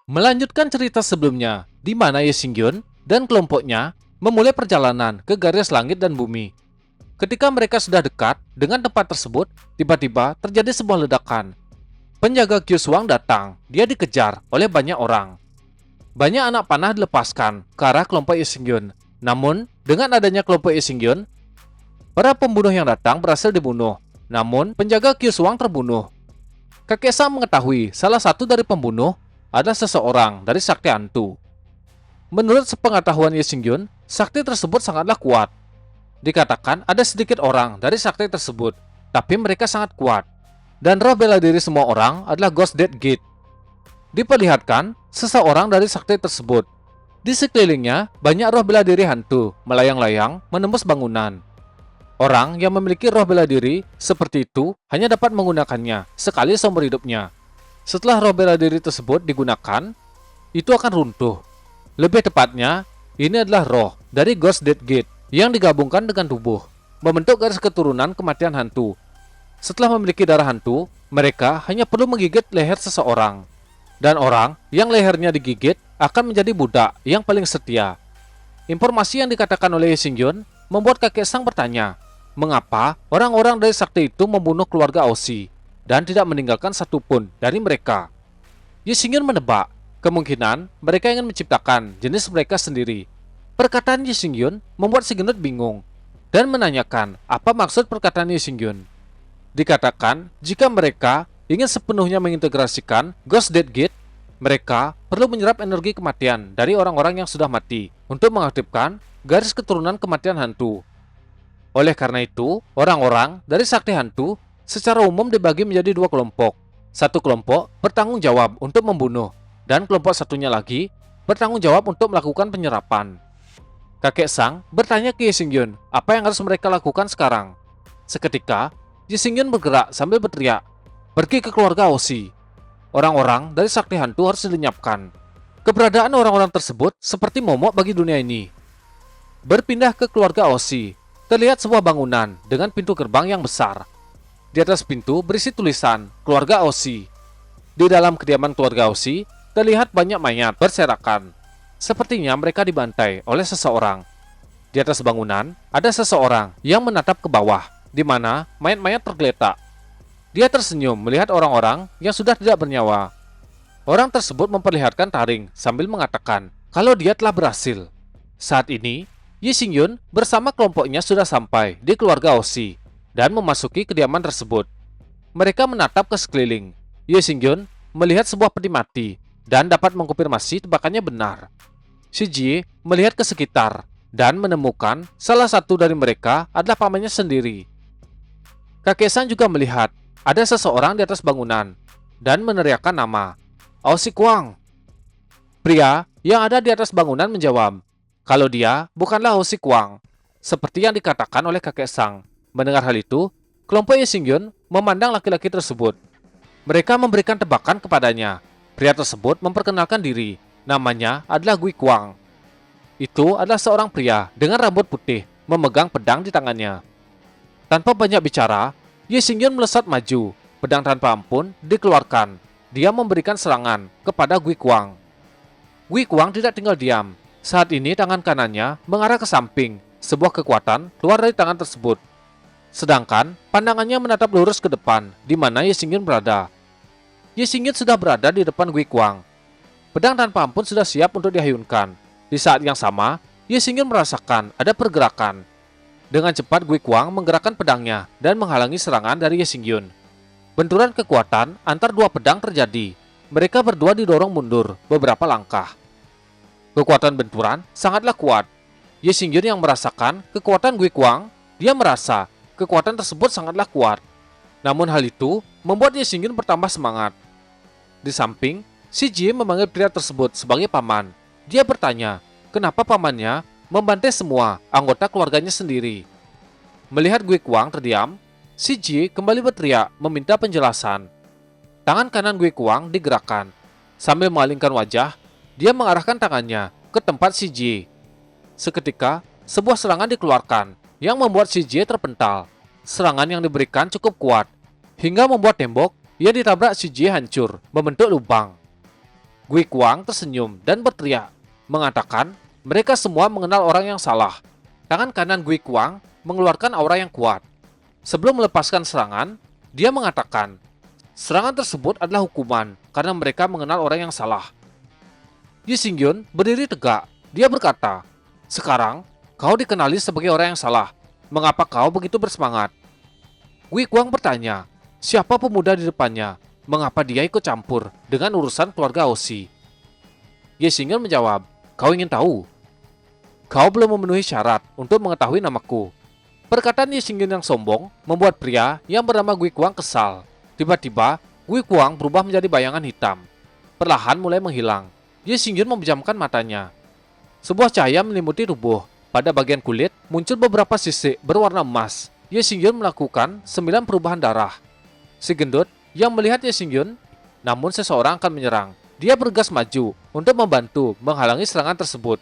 Melanjutkan cerita sebelumnya, di mana Ye Xingyun dan kelompoknya memulai perjalanan ke garis langit dan bumi. Ketika mereka sudah dekat dengan tempat tersebut, tiba-tiba terjadi sebuah ledakan. Penjaga Kyushuang datang, dia dikejar oleh banyak orang. Banyak anak panah dilepaskan ke arah kelompok Ye Xingyun. Namun, dengan adanya kelompok Ye Xingyun, para pembunuh yang datang berhasil dibunuh. Namun, penjaga Kyushuang terbunuh. Kakek Sang mengetahui salah satu dari pembunuh adalah seseorang dari sakti hantu. Menurut sepengetahuan Ye Xingyun, sakti tersebut sangatlah kuat. Dikatakan ada sedikit orang dari sakti tersebut, tapi mereka sangat kuat. Dan roh bela diri semua orang adalah Ghost Dead Gate. Diperlihatkan seseorang dari sakti tersebut. Di sekelilingnya banyak roh bela diri hantu melayang-layang menembus bangunan. Orang yang memiliki roh bela diri seperti itu hanya dapat menggunakannya sekali seumur hidupnya. Setelah roh bela diri tersebut digunakan, itu akan runtuh. Lebih tepatnya, ini adalah roh dari Ghost Dead Gate yang digabungkan dengan tubuh, membentuk garis keturunan kematian hantu. Setelah memiliki darah hantu, mereka hanya perlu menggigit leher seseorang. Dan orang yang lehernya digigit akan menjadi budak yang paling setia. Informasi yang dikatakan oleh Ye Xingyun membuat kakek Sang bertanya, mengapa orang-orang dari sakti itu membunuh keluarga Oshi dan tidak meninggalkan satupun dari mereka. Ye Xingyun menebak, kemungkinan mereka ingin menciptakan jenis mereka sendiri. Perkataan Ye Xingyun membuat si gendut bingung dan menanyakan apa maksud perkataan Ye Xingyun. Dikatakan, jika mereka ingin sepenuhnya mengintegrasikan Ghost Dead Gate, mereka perlu menyerap energi kematian dari orang-orang yang sudah mati untuk mengaktifkan garis keturunan kematian hantu. Oleh karena itu, orang-orang dari sakti hantu secara umum dibagi menjadi dua kelompok. Satu kelompok bertanggung jawab untuk membunuh, dan kelompok satunya lagi bertanggung jawab untuk melakukan penyerapan. Kakek Sang bertanya ke Ye Xingyun apa yang harus mereka lakukan sekarang. Seketika, Ye Xingyun bergerak sambil berteriak, pergi ke keluarga Oshi. Orang-orang dari sakti hantu harus dilenyapkan. Keberadaan orang-orang tersebut seperti momok bagi dunia ini. Berpindah ke keluarga Oshi, terlihat sebuah bangunan dengan pintu gerbang yang besar. Di atas pintu berisi tulisan keluarga Oshi. Di dalam kediaman keluarga Oshi terlihat banyak mayat berserakan. Sepertinya mereka dibantai oleh seseorang. Di atas bangunan ada seseorang yang menatap ke bawah, di mana mayat-mayat tergeletak. Dia tersenyum melihat orang-orang yang sudah tidak bernyawa. Orang tersebut memperlihatkan taring sambil mengatakan kalau dia telah berhasil. Saat ini, Ye Xingyun bersama kelompoknya sudah sampai di keluarga Oshi dan memasuki kediaman tersebut. Mereka menatap ke sekeliling. Ye Xingyun melihat sebuah peti mati dan dapat mengkonfirmasi tebakannya benar. Si Jie melihat ke sekitar dan menemukan salah satu dari mereka adalah pamannya sendiri. Kakek San juga melihat ada seseorang di atas bangunan dan meneriakkan nama Oshi Kuang. Pria yang ada di atas bangunan menjawab kalau dia bukanlah Oshi Kuang, seperti yang dikatakan oleh kakek Sang. Mendengar hal itu, kelompok Ye Xingyun memandang laki-laki tersebut. Mereka memberikan tebakan kepadanya. Pria tersebut memperkenalkan diri. Namanya adalah Gui Kuang. Itu adalah seorang pria dengan rambut putih, memegang pedang di tangannya. Tanpa banyak bicara, Ye Xingyun melesat maju. Pedang tanpa ampun dikeluarkan. Dia memberikan serangan kepada Gui Kuang. Gui Kuang tidak tinggal diam. Saat ini tangan kanannya mengarah ke samping. Sebuah kekuatan keluar dari tangan tersebut. Sedangkan pandangannya menatap lurus ke depan, di mana Ye Xingyun berada. Ye Xingyun sudah berada di depan Gui Kuang. Pedang tanpa ampun sudah siap untuk dihayunkan. Di saat yang sama, Ye Xingyun merasakan ada pergerakan. Dengan cepat Gui Kuang menggerakkan pedangnya dan menghalangi serangan dari Ye Xingyun. Benturan kekuatan antar dua pedang terjadi. Mereka berdua didorong mundur beberapa langkah. Kekuatan benturan sangatlah kuat. Ye Xingyun yang merasakan kekuatan Gui Kuang, dia merasa kekuatan tersebut sangatlah kuat. Namun hal itu membuat Ye Xingyun bertambah semangat. Di samping, si Jie memanggil pria tersebut sebagai paman. Dia bertanya, kenapa pamannya membantai semua anggota keluarganya sendiri. Melihat Gui Kuang terdiam, si Jie kembali berteriak meminta penjelasan. Tangan kanan Gui Kuang digerakkan. Sambil memalingkan wajah, dia mengarahkan tangannya ke tempat si Jie. Seketika, sebuah serangan dikeluarkan yang membuat si Jie terpental. Serangan yang diberikan cukup kuat, hingga membuat tembok yang ditabrak si Jie hancur, membentuk lubang. Gui Kuang tersenyum dan berteriak, mengatakan mereka semua mengenal orang yang salah. Tangan kanan Gui Kuang mengeluarkan aura yang kuat. Sebelum melepaskan serangan, dia mengatakan, serangan tersebut adalah hukuman karena mereka mengenal orang yang salah. Yi Xingyun berdiri tegak. Dia berkata, sekarang kau dikenali sebagai orang yang salah. Mengapa kau begitu bersemangat? Gui Kuang bertanya, siapa pemuda di depannya? Mengapa dia ikut campur dengan urusan keluarga Oshi? Yi Xingyun menjawab, kau ingin tahu? Kau belum memenuhi syarat untuk mengetahui namaku. Perkataan Yi Xingyun yang sombong membuat pria yang bernama Gui Kuang kesal. Tiba-tiba, Gui Kuang berubah menjadi bayangan hitam. Perlahan mulai menghilang. Yi Xingyun memejamkan matanya. Sebuah cahaya menyelimuti tubuh. Pada bagian kulit, muncul beberapa sisik berwarna emas. Yi Xingyun melakukan 9 perubahan darah. Si gendut yang melihat Yi Xingyun, namun seseorang akan menyerang. Dia bergegas maju untuk membantu menghalangi serangan tersebut.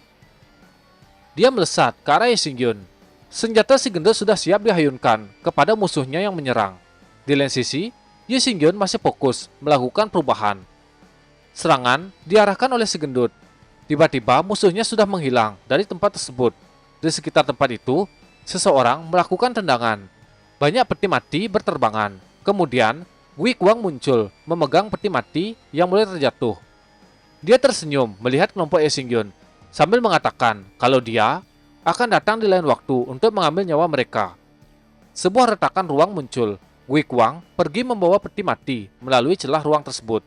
Dia melesat ke arah Yi Xingyun. Senjata si gendut sudah siap dihayunkan kepada musuhnya yang menyerang. Di lain sisi, Yi Xingyun masih fokus melakukan perubahan. Serangan diarahkan oleh si gendut. Tiba-tiba musuhnya sudah menghilang dari tempat tersebut. Di sekitar tempat itu, seseorang melakukan tendangan. Banyak peti mati berterbangan. Kemudian, Gui Kuang muncul memegang peti mati yang mulai terjatuh. Dia tersenyum melihat kelompok Yi Xingyun sambil mengatakan kalau dia akan datang di lain waktu untuk mengambil nyawa mereka. Sebuah retakan ruang muncul. Gui Kuang pergi membawa peti mati melalui celah ruang tersebut.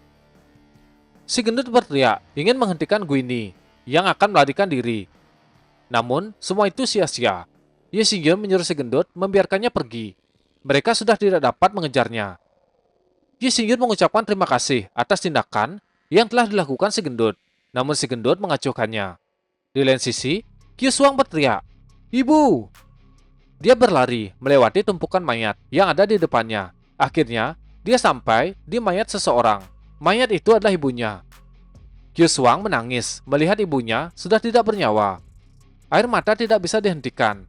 Si gendut berteriak ingin menghentikan Guini yang akan melarikan diri. Namun, semua itu sia-sia. Yi Xingyun menyuruh si gendut membiarkannya pergi. Mereka sudah tidak dapat mengejarnya. Yi Xingyun mengucapkan terima kasih atas tindakan yang telah dilakukan si gendut. Namun si gendut mengacuhkannya. Di lain sisi, Qiu Shuang berteriak, "Ibu!" Dia berlari melewati tumpukan mayat yang ada di depannya. Akhirnya, dia sampai di mayat seseorang. Mayat itu adalah ibunya. Qiu Shuang menangis melihat ibunya sudah tidak bernyawa. Air mata tidak bisa dihentikan.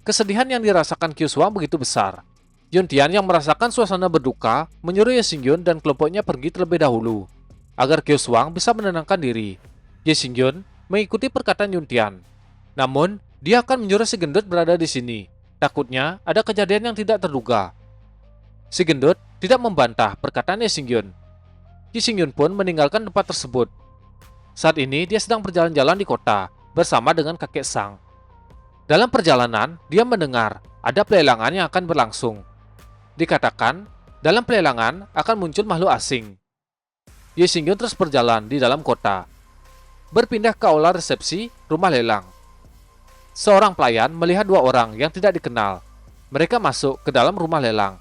Kesedihan yang dirasakan Qiu Shuang begitu besar. Yuntian yang merasakan suasana berduka menyuruh Yi Xingyun dan kelompoknya pergi terlebih dahulu agar Qiu Shuang bisa menenangkan diri. Yi Xingyun mengikuti perkataan Yuntian. Namun, dia akan menyuruh si gendut berada di sini. Takutnya ada kejadian yang tidak terduga. Si gendut tidak membantah perkataan Yi Xingyun. Yi Xingyun pun meninggalkan tempat tersebut. Saat ini dia sedang berjalan-jalan di kota bersama dengan kakek Sang. Dalam perjalanan, dia mendengar ada pelelangan yang akan berlangsung. Dikatakan, dalam pelelangan akan muncul makhluk asing. Yi Xingyun terus berjalan di dalam kota. Berpindah ke aula resepsi rumah lelang. Seorang pelayan melihat 2 orang yang tidak dikenal. Mereka masuk ke dalam rumah lelang.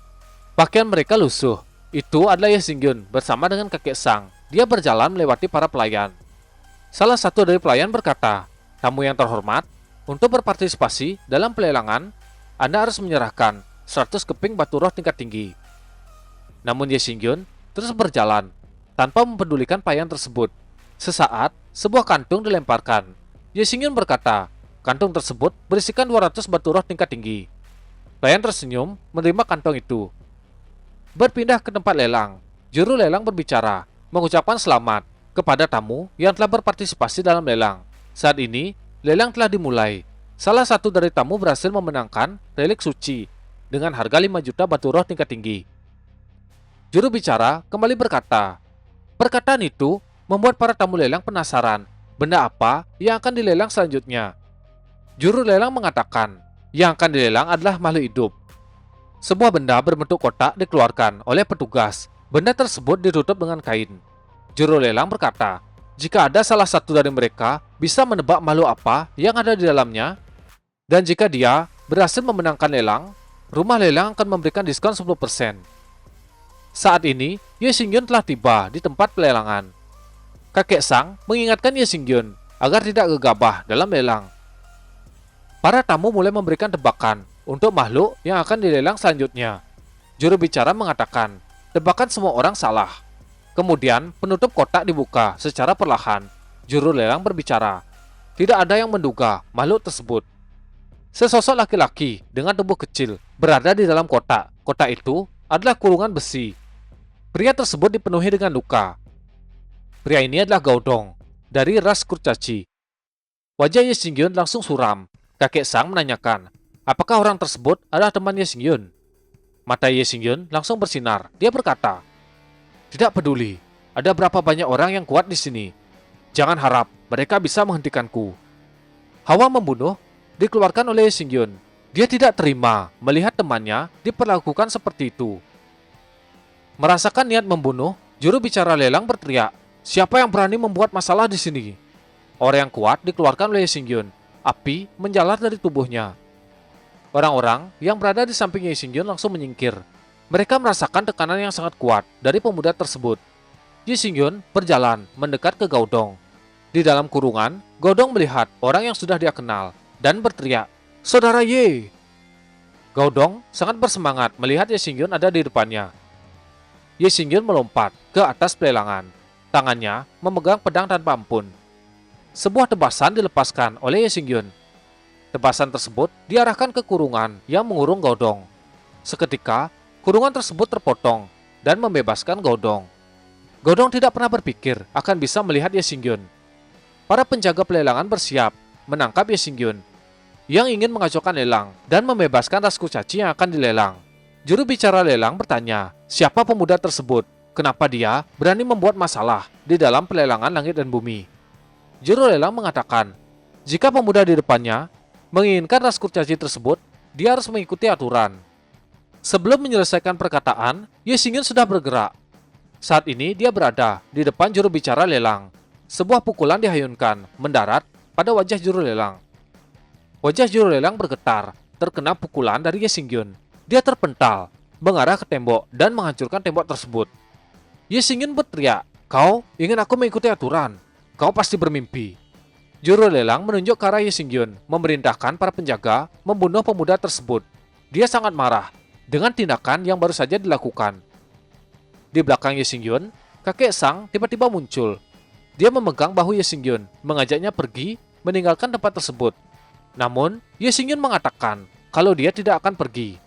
Pakaian mereka lusuh. Itu adalah Yi Xingyun bersama dengan kakek Sang. Dia berjalan melewati para pelayan. Salah satu dari pelayan berkata, "Tamu yang terhormat, untuk berpartisipasi dalam pelelangan, Anda harus menyerahkan 100 keping batu roh tingkat tinggi." Namun Yi Xingyun terus berjalan, tanpa mempedulikan pelayan tersebut. Sesaat, sebuah kantung dilemparkan. Yi Xingyun berkata, kantung tersebut berisikan 200 batu roh tingkat tinggi. Pelayan tersenyum menerima kantong itu. Berpindah ke tempat lelang, juru lelang berbicara, mengucapkan selamat kepada tamu yang telah berpartisipasi dalam lelang. Saat ini, lelang telah dimulai. Salah satu dari tamu berhasil memenangkan relik suci dengan harga 5 juta batu roh tingkat tinggi. Juru bicara kembali berkata, perkataan itu membuat para tamu lelang penasaran benda apa yang akan dilelang selanjutnya. Juru lelang mengatakan, yang akan dilelang adalah makhluk hidup. Sebuah benda berbentuk kotak dikeluarkan oleh petugas. Benda tersebut ditutup dengan kain. Juru lelang berkata, jika ada salah satu dari mereka bisa menebak makhluk apa yang ada di dalamnya, dan jika dia berhasil memenangkan lelang, rumah lelang akan memberikan diskon 10%. Saat ini, Yi Xingyun telah tiba di tempat pelelangan. Kakek Sang mengingatkan Yi Xingyun agar tidak gegabah dalam lelang. Para tamu mulai memberikan tebakan untuk makhluk yang akan dilelang selanjutnya. Juru bicara mengatakan, tebakan semua orang salah. Kemudian penutup kotak dibuka secara perlahan. Juru lelang berbicara, tidak ada yang menduga makhluk tersebut. Sesosok laki-laki dengan tubuh kecil berada di dalam kotak. Kotak itu adalah kurungan besi. Pria tersebut dipenuhi dengan luka. Pria ini adalah Gaodong, dari ras kurcaci. Wajah Ye Xingyun langsung suram. Kakek Sang menanyakan, apakah orang tersebut adalah teman Ye Xingyun? Mata Ye Xingyun langsung bersinar. Dia berkata, tidak peduli, ada berapa banyak orang yang kuat di sini. Jangan harap mereka bisa menghentikanku. Hawa membunuh dikeluarkan oleh Ye Xingyun. Dia tidak terima melihat temannya diperlakukan seperti itu. Merasakan niat membunuh, juru bicara lelang berteriak, siapa yang berani membuat masalah di sini? Orang yang kuat dikeluarkan oleh Ye Xingyun. Api menjalar dari tubuhnya. Orang-orang yang berada di samping Ye Xingyun langsung menyingkir. Mereka merasakan tekanan yang sangat kuat dari pemuda tersebut. Ye Xingyun berjalan mendekat ke Gaodong. Di dalam kurungan, Gaodong melihat orang yang sudah dia kenal dan berteriak, Saudara Ye! Gaodong sangat bersemangat melihat Ye Xingyun ada di depannya. Ye Xingyun melompat ke atas pelelangan. Tangannya memegang pedang tanpa ampun. Sebuah tebasan dilepaskan oleh Ye Xingyun. Tebasan tersebut diarahkan ke kurungan yang mengurung Gaodong. Seketika, kurungan tersebut terpotong dan membebaskan Gaodong. Gaodong tidak pernah berpikir akan bisa melihat Ye Xingyun. Para penjaga pelelangan bersiap menangkap Ye Xingyun yang ingin mengacaukan lelang dan membebaskan ras kurcaci yang akan dilelang. Juru bicara lelang bertanya, siapa pemuda tersebut? Kenapa dia berani membuat masalah di dalam pelelangan langit dan bumi? Juru lelang mengatakan, jika pemuda di depannya menginginkan ras kurcaci tersebut, dia harus mengikuti aturan. Sebelum menyelesaikan perkataan, Ye Xingyun sudah bergerak. Saat ini dia berada di depan juru bicara lelang. Sebuah pukulan dihayunkan, mendarat pada wajah juru lelang. Wajah juru lelang bergetar, terkena pukulan dari Ye Xingyun. Dia terpental, mengarah ke tembok dan menghancurkan tembok tersebut. Ye Xingyun berteriak, kau ingin aku mengikuti aturan? Kau pasti bermimpi. Juru lelang menunjuk ke arah Ye Xingyun, memerintahkan para penjaga membunuh pemuda tersebut. Dia sangat marah dengan tindakan yang baru saja dilakukan. Di belakang Ye Xingyun, kakek Sang tiba-tiba muncul. Dia memegang bahu Ye Xingyun, mengajaknya pergi meninggalkan tempat tersebut. Namun, Ye Xingyun mengatakan kalau dia tidak akan pergi.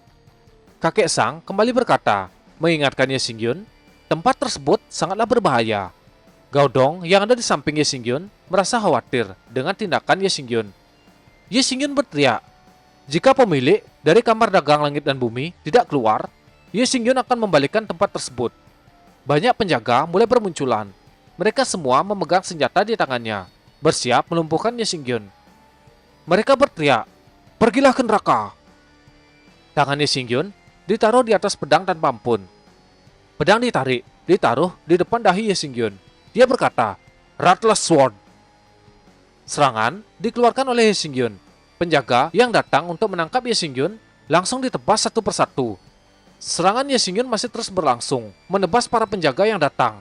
Kakek Sang kembali berkata, mengingatkan Ye Xingyun, tempat tersebut sangatlah berbahaya. Gaodong yang ada di samping Ye Xingyun merasa khawatir dengan tindakan Ye Xingyun. Ye Xingyun berteriak, jika pemilik dari kamar dagang langit dan bumi tidak keluar, Ye Xingyun akan membalikkan tempat tersebut. Banyak penjaga mulai bermunculan. Mereka semua memegang senjata di tangannya, bersiap melumpuhkan Ye Xingyun. Mereka berteriak, pergilah ke neraka. Tangan Ye Xingyun ditaruh di atas pedang tanpa ampun. Pedang ditaruh di depan dahi Ye Xingyun. Dia berkata, Rattless Sword. Serangan dikeluarkan oleh Ye Xingyun. Penjaga yang datang untuk menangkap Ye Xingyun langsung ditebas satu persatu. Serangan Ye Xingyun masih terus berlangsung, menebas para penjaga yang datang.